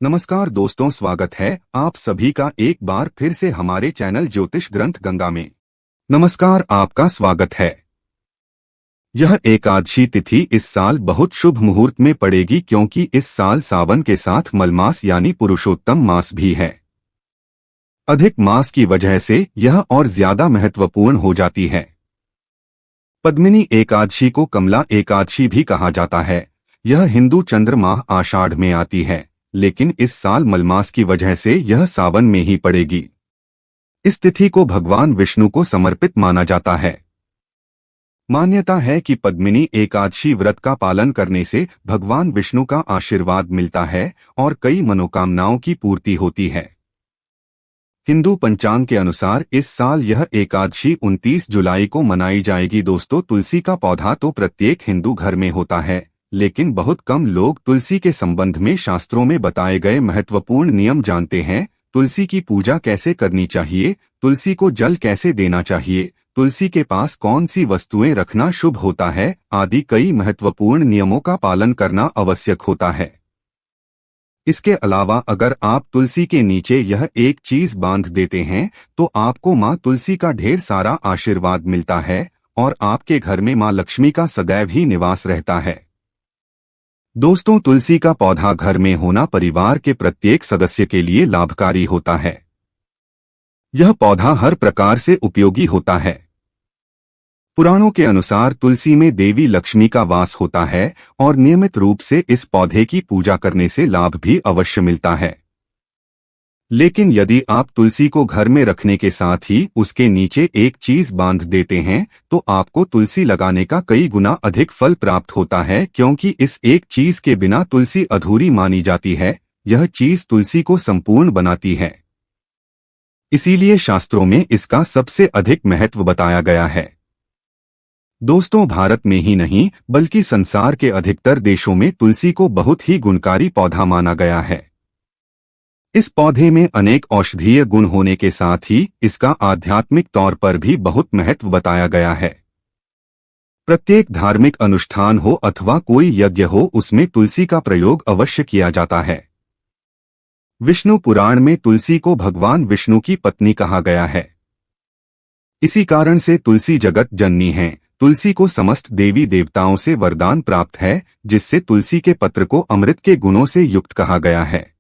नमस्कार दोस्तों, स्वागत है आप सभी का एक बार फिर से हमारे चैनल ज्योतिष ग्रंथ गंगा में। नमस्कार, आपका स्वागत है। यह एकादशी तिथि इस साल बहुत शुभ मुहूर्त में पड़ेगी क्योंकि इस साल सावन के साथ मलमास यानी पुरुषोत्तम मास भी है। अधिक मास की वजह से यह और ज्यादा महत्वपूर्ण हो जाती है। पद्मिनी एकादशी को कमला एकादशी भी कहा जाता है। यह हिंदू चंद्रमाह आषाढ़ में आती है, लेकिन इस साल मलमास की वजह से यह सावन में ही पड़ेगी। इस तिथि को भगवान विष्णु को समर्पित माना जाता है। मान्यता है कि पद्मिनी एकादशी व्रत का पालन करने से भगवान विष्णु का आशीर्वाद मिलता है और कई मनोकामनाओं की पूर्ति होती है। हिंदू पंचांग के अनुसार इस साल यह एकादशी 29 जुलाई को मनाई जाएगी। दोस्तों, तुलसी का पौधा तो प्रत्येक हिंदू घर में होता है, लेकिन बहुत कम लोग तुलसी के संबंध में शास्त्रों में बताए गए महत्वपूर्ण नियम जानते हैं। तुलसी की पूजा कैसे करनी चाहिए, तुलसी को जल कैसे देना चाहिए, तुलसी के पास कौन सी वस्तुएं रखना शुभ होता है आदि कई महत्वपूर्ण नियमों का पालन करना आवश्यक होता है। इसके अलावा अगर आप तुलसी के नीचे यह एक चीज बांध देते हैं तो आपको माँ तुलसी का ढेर सारा आशीर्वाद मिलता है और आपके घर में माँ लक्ष्मी का सदैव ही निवास रहता है। दोस्तों, तुलसी का पौधा घर में होना परिवार के प्रत्येक सदस्य के लिए लाभकारी होता है। यह पौधा हर प्रकार से उपयोगी होता है। पुराणों के अनुसार तुलसी में देवी लक्ष्मी का वास होता है और नियमित रूप से इस पौधे की पूजा करने से लाभ भी अवश्य मिलता है। लेकिन यदि आप तुलसी को घर में रखने के साथ ही उसके नीचे एक चीज बांध देते हैं तो आपको तुलसी लगाने का कई गुना अधिक फल प्राप्त होता है, क्योंकि इस एक चीज के बिना तुलसी अधूरी मानी जाती है। यह चीज तुलसी को संपूर्ण बनाती है। इसीलिए शास्त्रों में इसका सबसे अधिक महत्व बताया गया है। दोस्तों, भारत में ही नहीं बल्कि संसार के अधिकतर देशों में तुलसी को बहुत ही गुणकारी पौधा माना गया है। इस पौधे में अनेक औषधीय गुण होने के साथ ही इसका आध्यात्मिक तौर पर भी बहुत महत्व बताया गया है। प्रत्येक धार्मिक अनुष्ठान हो अथवा कोई यज्ञ हो, उसमें तुलसी का प्रयोग अवश्य किया जाता है। विष्णु पुराण में तुलसी को भगवान विष्णु की पत्नी कहा गया है। इसी कारण से तुलसी जगत जननी है। तुलसी को समस्त देवी देवताओं से वरदान प्राप्त है, जिससे तुलसी के पत्र को अमृत के गुणों से युक्त कहा गया है।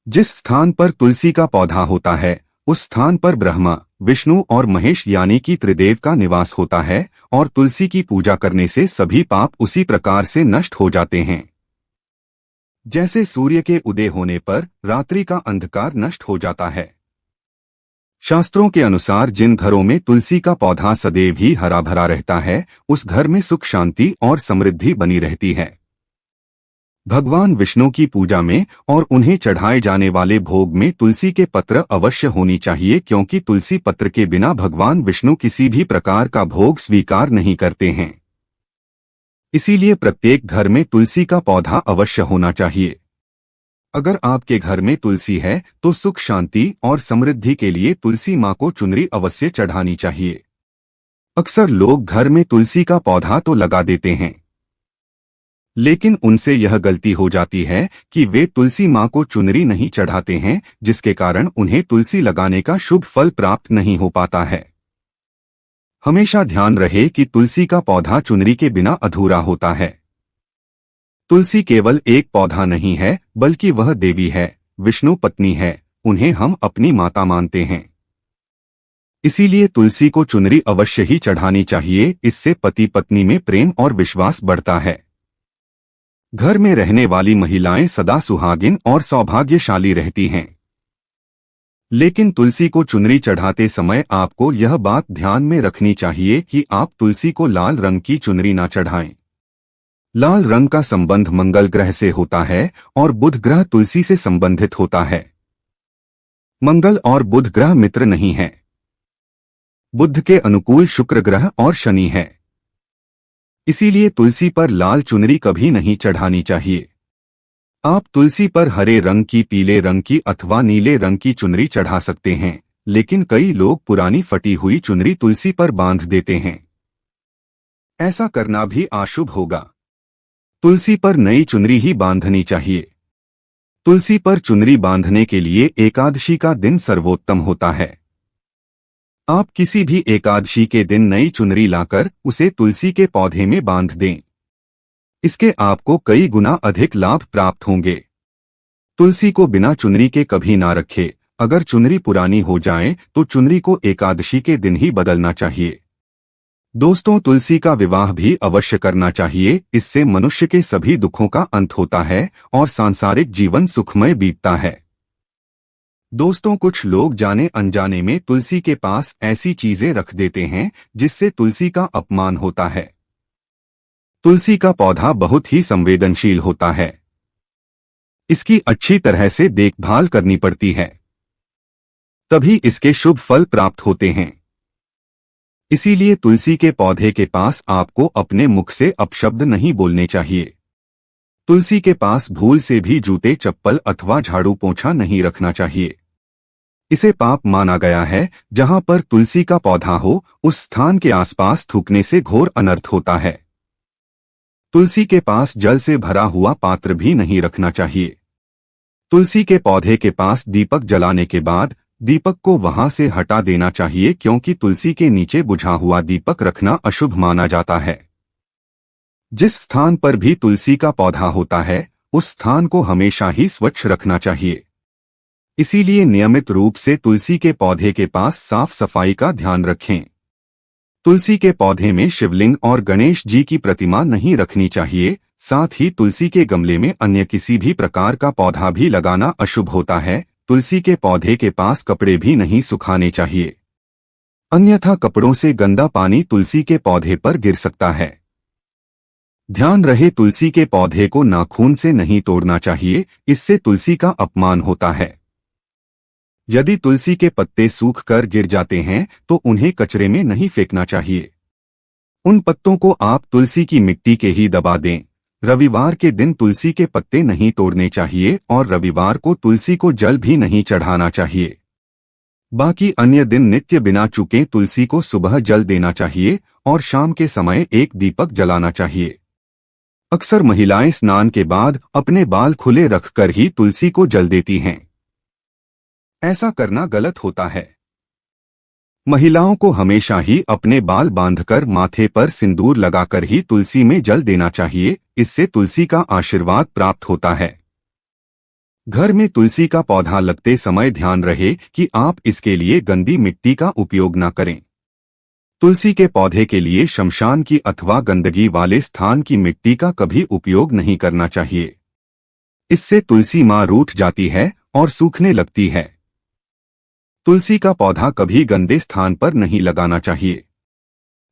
जिस स्थान पर तुलसी का पौधा होता है उस स्थान पर ब्रह्मा, विष्णु और महेश यानी कि त्रिदेव का निवास होता है और तुलसी की पूजा करने से सभी पाप उसी प्रकार से नष्ट हो जाते हैं जैसे सूर्य के उदय होने पर रात्रि का अंधकार नष्ट हो जाता है। शास्त्रों के अनुसार जिन घरों में तुलसी का पौधा सदैव ही हरा भरा रहता है उस घर में सुख, शांति और समृद्धि बनी रहती है। भगवान विष्णु की पूजा में और उन्हें चढ़ाए जाने वाले भोग में तुलसी के पत्र अवश्य होनी चाहिए, क्योंकि तुलसी पत्र के बिना भगवान विष्णु किसी भी प्रकार का भोग स्वीकार नहीं करते हैं। इसीलिए प्रत्येक घर में तुलसी का पौधा अवश्य होना चाहिए। अगर आपके घर में तुलसी है तो सुख, शांति और समृद्धि के लिए तुलसी माँ को चुनरी अवश्य चढ़ानी चाहिए। अक्सर लोग घर में तुलसी का पौधा तो लगा देते हैं, लेकिन उनसे यह गलती हो जाती है कि वे तुलसी माँ को चुनरी नहीं चढ़ाते हैं, जिसके कारण उन्हें तुलसी लगाने का शुभ फल प्राप्त नहीं हो पाता है। हमेशा ध्यान रहे कि तुलसी का पौधा चुनरी के बिना अधूरा होता है। तुलसी केवल एक पौधा नहीं है, बल्कि वह देवी है, विष्णु पत्नी है। उन्हें हम अपनी माता मानते हैं। इसीलिए तुलसी को चुनरी अवश्य ही चढ़ानी चाहिए। इससे पति पत्नी में प्रेम और विश्वास बढ़ता है। घर में रहने वाली महिलाएं सदा सुहागिन और सौभाग्यशाली रहती हैं। लेकिन तुलसी को चुनरी चढ़ाते समय आपको यह बात ध्यान में रखनी चाहिए कि आप तुलसी को लाल रंग की चुनरी ना चढ़ाएं। लाल रंग का संबंध मंगल ग्रह से होता है और बुध ग्रह तुलसी से संबंधित होता है। मंगल और बुध ग्रह मित्र नहीं है। बुध के अनुकूल शुक्र ग्रह और शनि है। इसीलिए तुलसी पर लाल चुनरी कभी नहीं चढ़ानी चाहिए। आप तुलसी पर हरे रंग की, पीले रंग की अथवा नीले रंग की चुनरी चढ़ा सकते हैं, लेकिन कई लोग पुरानी फटी हुई चुनरी तुलसी पर बांध देते हैं। ऐसा करना भी अशुभ होगा। तुलसी पर नई चुनरी ही बांधनी चाहिए। तुलसी पर चुनरी बांधने के लिए एकादशी का दिन सर्वोत्तम होता है। आप किसी भी एकादशी के दिन नई चुनरी लाकर उसे तुलसी के पौधे में बांध दें। इसके आपको कई गुना अधिक लाभ प्राप्त होंगे। तुलसी को बिना चुनरी के कभी ना रखे। अगर चुनरी पुरानी हो जाए तो चुनरी को एकादशी के दिन ही बदलना चाहिए। दोस्तों, तुलसी का विवाह भी अवश्य करना चाहिए। इससे मनुष्य के सभी दुखों का अंत होता है और सांसारिक जीवन सुखमय बीतता है। दोस्तों, कुछ लोग जाने अनजाने में तुलसी के पास ऐसी चीजें रख देते हैं जिससे तुलसी का अपमान होता है। तुलसी का पौधा बहुत ही संवेदनशील होता है। इसकी अच्छी तरह से देखभाल करनी पड़ती है, तभी इसके शुभ फल प्राप्त होते हैं। इसीलिए तुलसी के पौधे के पास आपको अपने मुख से अपशब्द नहीं बोलने चाहिए। तुलसी के पास भूल से भी जूते, चप्पल अथवा झाड़ू पोंछा नहीं रखना चाहिए। इसे पाप माना गया है। जहां पर तुलसी का पौधा हो, उस स्थान के आसपास थूकने से घोर अनर्थ होता है। तुलसी के पास जल से भरा हुआ पात्र भी नहीं रखना चाहिए। तुलसी के पौधे के पास दीपक जलाने के बाद दीपक को वहां से हटा देना चाहिए, क्योंकि तुलसी के नीचे बुझा हुआ दीपक रखना अशुभ माना जाता है। जिस स्थान पर भी तुलसी का पौधा होता है, उस स्थान को हमेशा ही स्वच्छ रखना चाहिए। इसीलिए नियमित रूप से तुलसी के पौधे के पास साफ सफाई का ध्यान रखें। तुलसी के पौधे में शिवलिंग और गणेश जी की प्रतिमा नहीं रखनी चाहिए। साथ ही तुलसी के गमले में अन्य किसी भी प्रकार का पौधा भी लगाना अशुभ होता है। तुलसी के पौधे के पास कपड़े भी नहीं सुखाने चाहिए, अन्यथा कपड़ों से गंदा पानी तुलसी के पौधे पर गिर सकता है। ध्यान रहे, तुलसी के पौधे को नाखून से नहीं तोड़ना चाहिए, इससे तुलसी का अपमान होता है। यदि तुलसी के पत्ते सूख कर गिर जाते हैं तो उन्हें कचरे में नहीं फेंकना चाहिए। उन पत्तों को आप तुलसी की मिट्टी के ही दबा दें। रविवार के दिन तुलसी के पत्ते नहीं तोड़ने चाहिए और रविवार को तुलसी को जल भी नहीं चढ़ाना चाहिए। बाकी अन्य दिन नित्य बिना चूके तुलसी को सुबह जल देना चाहिए और शाम के समय एक दीपक जलाना चाहिए। अक्सर महिलाएं स्नान के बाद अपने बाल खुले रखकर ही तुलसी को जल देती हैं। ऐसा करना गलत होता है। महिलाओं को हमेशा ही अपने बाल बांधकर माथे पर सिंदूर लगाकर ही तुलसी में जल देना चाहिए। इससे तुलसी का आशीर्वाद प्राप्त होता है। घर में तुलसी का पौधा लगते समय ध्यान रहे कि आप इसके लिए गंदी मिट्टी का उपयोग न करें। तुलसी के पौधे के लिए शमशान की अथवा गंदगी वाले स्थान की मिट्टी का कभी उपयोग नहीं करना चाहिए। इससे तुलसी मां रूठ जाती है और सूखने लगती है। तुलसी का पौधा कभी गंदे स्थान पर नहीं लगाना चाहिए।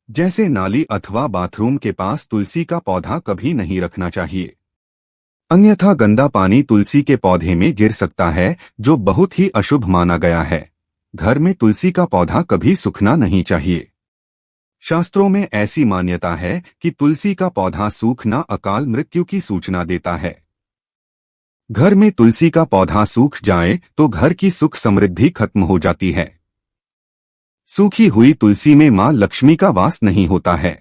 जैसे नाली अथवा बाथरूम के पास तुलसी का पौधा कभी नहीं रखना चाहिए, अन्यथा गंदा पानी तुलसी के पौधे में गिर सकता है, जो बहुत ही अशुभ माना गया है। घर में तुलसी का पौधा कभी सूखना नहीं चाहिए। शास्त्रों में ऐसी मान्यता है कि तुलसी का पौधा सूखना अकाल मृत्यु की सूचना देता है। घर में तुलसी का पौधा सूख जाए तो घर की सुख समृद्धि खत्म हो जाती है। सूखी हुई तुलसी में मां लक्ष्मी का वास नहीं होता है।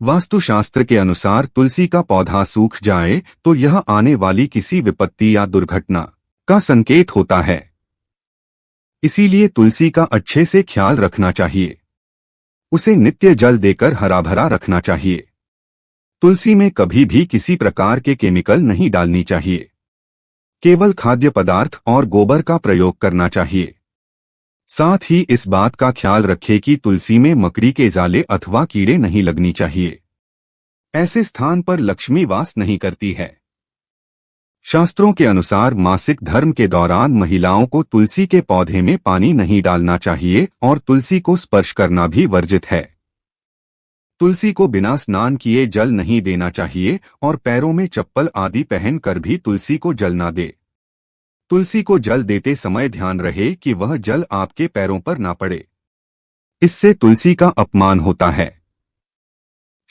वास्तुशास्त्र के अनुसार तुलसी का पौधा सूख जाए तो यह आने वाली किसी विपत्ति या दुर्घटना का संकेत होता है। इसीलिए तुलसी का अच्छे से ख्याल रखना चाहिए। उसे नित्य जल देकर हरा भरा रखना चाहिए। तुलसी में कभी भी किसी प्रकार के केमिकल नहीं डालनी चाहिए। केवल खाद्य पदार्थ और गोबर का प्रयोग करना चाहिए। साथ ही इस बात का ख्याल रखें कि तुलसी में मकड़ी के जाले अथवा कीड़े नहीं लगनी चाहिए। ऐसे स्थान पर लक्ष्मी वास नहीं करती है। शास्त्रों के अनुसार मासिक धर्म के दौरान महिलाओं को तुलसी के पौधे में पानी नहीं डालना चाहिए और तुलसी को स्पर्श करना भी वर्जित है। तुलसी को बिना स्नान किए जल नहीं देना चाहिए और पैरों में चप्पल आदि पहनकर भी तुलसी को जल ना दे। तुलसी को जल देते समय ध्यान रहे कि वह जल आपके पैरों पर ना पड़े। इससे तुलसी का अपमान होता है।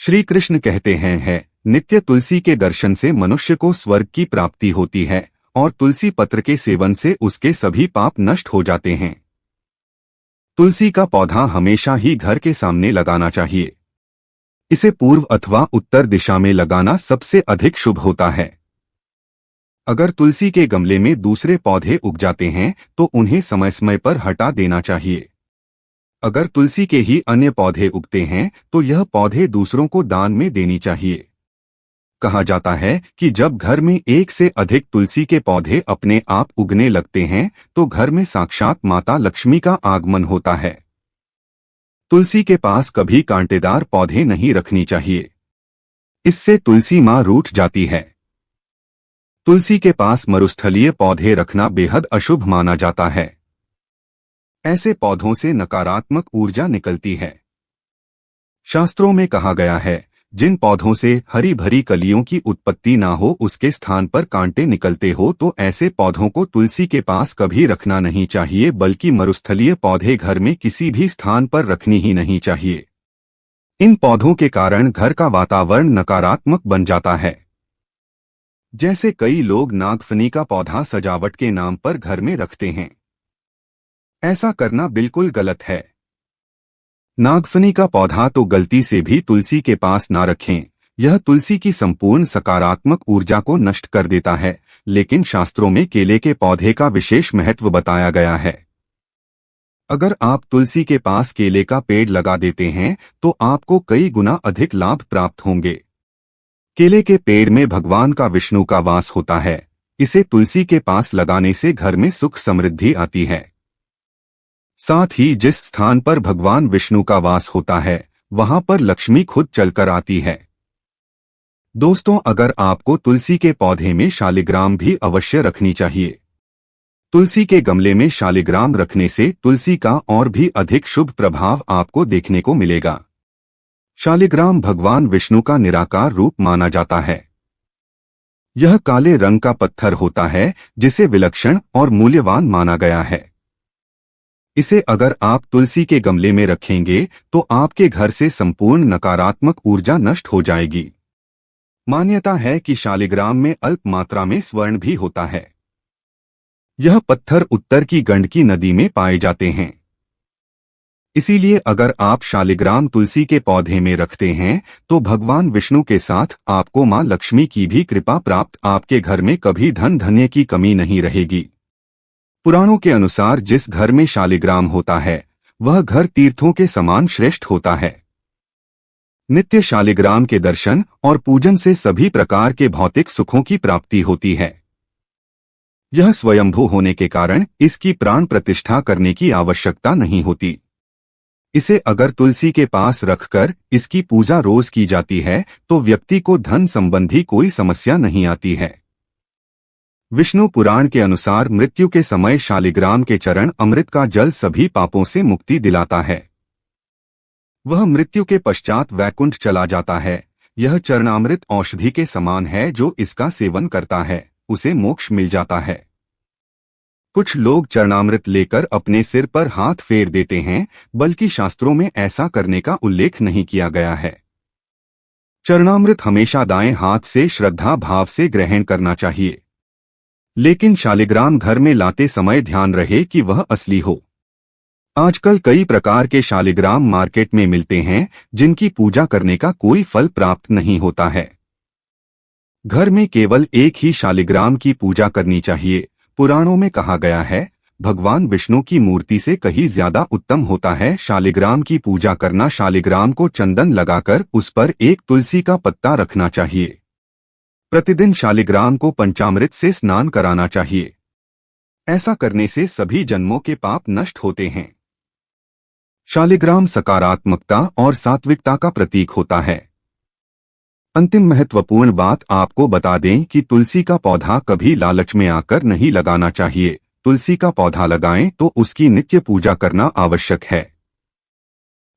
श्री कृष्ण कहते हैं, नित्य तुलसी के दर्शन से मनुष्य को स्वर्ग की प्राप्ति होती है और तुलसी पत्र के सेवन से उसके सभी पाप नष्ट हो जाते हैं। तुलसी का पौधा हमेशा ही घर के सामने लगाना चाहिए। इसे पूर्व अथवा उत्तर दिशा में लगाना सबसे अधिक शुभ होता है। अगर तुलसी के गमले में दूसरे पौधे उग जाते हैं तो उन्हें समय समय पर हटा देना चाहिए। अगर तुलसी के ही अन्य पौधे उगते हैं तो यह पौधे दूसरों को दान में देनी चाहिए। कहा जाता है कि जब घर में एक से अधिक तुलसी के पौधे अपने आप उगने लगते हैं तो घर में साक्षात माता लक्ष्मी का आगमन होता है। तुलसी के पास कभी कांटेदार पौधे नहीं रखनी चाहिए, इससे तुलसी मां रूठ जाती है। तुलसी के पास मरुस्थलीय पौधे रखना बेहद अशुभ माना जाता है। ऐसे पौधों से नकारात्मक ऊर्जा निकलती है। शास्त्रों में कहा गया है, जिन पौधों से हरी भरी कलियों की उत्पत्ति ना हो उसके स्थान पर कांटे निकलते हो तो ऐसे पौधों को तुलसी के पास कभी रखना नहीं चाहिए, बल्कि मरुस्थलीय पौधे घर में किसी भी स्थान पर रखनी ही नहीं चाहिए। इन पौधों के कारण घर का वातावरण नकारात्मक बन जाता है। जैसे कई लोग नागफनी का पौधा सजावट के नाम पर घर में रखते हैं। ऐसा करना बिल्कुल गलत है। नागफनी का पौधा तो गलती से भी तुलसी के पास ना रखें, यह तुलसी की संपूर्ण सकारात्मक ऊर्जा को नष्ट कर देता है। लेकिन शास्त्रों में केले के पौधे का विशेष महत्व बताया गया है। अगर आप तुलसी के पास केले का पेड़ लगा देते हैं तो आपको कई गुना अधिक लाभ प्राप्त होंगे। केले के पेड़ में भगवान का विष्णु का वास होता है। इसे तुलसी के पास लगाने से घर में सुख समृद्धि आती है। साथ ही जिस स्थान पर भगवान विष्णु का वास होता है वहां पर लक्ष्मी खुद चलकर आती है। दोस्तों, अगर आपको तुलसी के पौधे में शालिग्राम भी अवश्य रखनी चाहिए। तुलसी के गमले में शालिग्राम रखने से तुलसी का और भी अधिक शुभ प्रभाव आपको देखने को मिलेगा। शालिग्राम भगवान विष्णु का निराकार रूप माना जाता है। यह काले रंग का पत्थर होता है जिसे विलक्षण और मूल्यवान माना गया है। इसे अगर आप तुलसी के गमले में रखेंगे तो आपके घर से संपूर्ण नकारात्मक ऊर्जा नष्ट हो जाएगी। मान्यता है कि शालिग्राम में अल्प मात्रा में स्वर्ण भी होता है। यह पत्थर उत्तर की गंडकी नदी में पाए जाते हैं। इसीलिए अगर आप शालिग्राम तुलसी के पौधे में रखते हैं तो भगवान विष्णु के साथ आपको मां लक्ष्मी की भी कृपा प्राप्त, आपके घर में कभी धन धान्य की कमी नहीं रहेगी। पुराणों के अनुसार जिस घर में शालिग्राम होता है वह घर तीर्थों के समान श्रेष्ठ होता है। नित्य शालिग्राम के दर्शन और पूजन से सभी प्रकार के भौतिक सुखों की प्राप्ति होती है। यह स्वयंभू होने के कारण इसकी प्राण प्रतिष्ठा करने की आवश्यकता नहीं होती। इसे अगर तुलसी के पास रखकर इसकी पूजा रोज की जाती है तो व्यक्ति को धन संबंधी कोई समस्या नहीं आती है। विष्णु पुराण के अनुसार मृत्यु के समय शालिग्राम के चरण अमृत का जल सभी पापों से मुक्ति दिलाता है। वह मृत्यु के पश्चात वैकुंठ चला जाता है। यह चरणामृत औषधि के समान है, जो इसका सेवन करता है उसे मोक्ष मिल जाता है। कुछ लोग चरणामृत लेकर अपने सिर पर हाथ फेर देते हैं, बल्कि शास्त्रों में ऐसा करने का उल्लेख नहीं किया गया है। चरणामृत हमेशा दाएं हाथ से श्रद्धा भाव से ग्रहण करना चाहिए। लेकिन शालिग्राम घर में लाते समय ध्यान रहे कि वह असली हो। आजकल कई प्रकार के शालिग्राम मार्केट में मिलते हैं जिनकी पूजा करने का कोई फल प्राप्त नहीं होता है। घर में केवल एक ही शालिग्राम की पूजा करनी चाहिए। पुराणों में कहा गया है, भगवान विष्णु की मूर्ति से कहीं ज्यादा उत्तम होता है शालिग्राम की पूजा करना। शालिग्राम को चंदन लगाकर उस पर एक तुलसी का पत्ता रखना चाहिए। प्रतिदिन शालिग्राम को पंचामृत से स्नान कराना चाहिए। ऐसा करने से सभी जन्मों के पाप नष्ट होते हैं। शालिग्राम सकारात्मकता और सात्विकता का प्रतीक होता है। अंतिम महत्वपूर्ण बात आपको बता दें कि तुलसी का पौधा कभी लालच में आकर नहीं लगाना चाहिए। तुलसी का पौधा लगाएं तो उसकी नित्य पूजा करना आवश्यक है।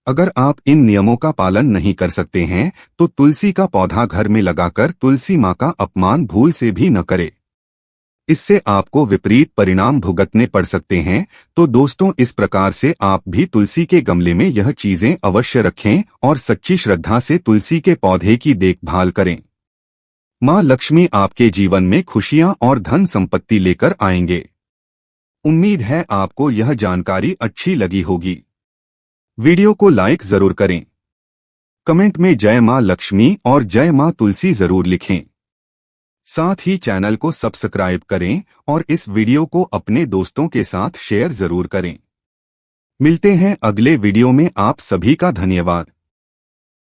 अगर आप इन नियमों का पालन नहीं कर सकते हैं तो तुलसी का पौधा घर में लगाकर तुलसी मां का अपमान भूल से भी न करें। इससे आपको विपरीत परिणाम भुगतने पड़ सकते हैं। तो दोस्तों, इस प्रकार से आप भी तुलसी के गमले में यह चीजें अवश्य रखें और सच्ची श्रद्धा से तुलसी के पौधे की देखभाल करें। मां लक्ष्मी आपके जीवन में खुशियां और धन संपत्ति लेकर आएंगे। उम्मीद है आपको यह जानकारी अच्छी लगी होगी। वीडियो को लाइक जरूर करें। कमेंट में जय मां लक्ष्मी और जय मां तुलसी जरूर लिखें। साथ ही चैनल को सब्सक्राइब करें और इस वीडियो को अपने दोस्तों के साथ शेयर जरूर करें। मिलते हैं अगले वीडियो में। आप सभी का धन्यवाद।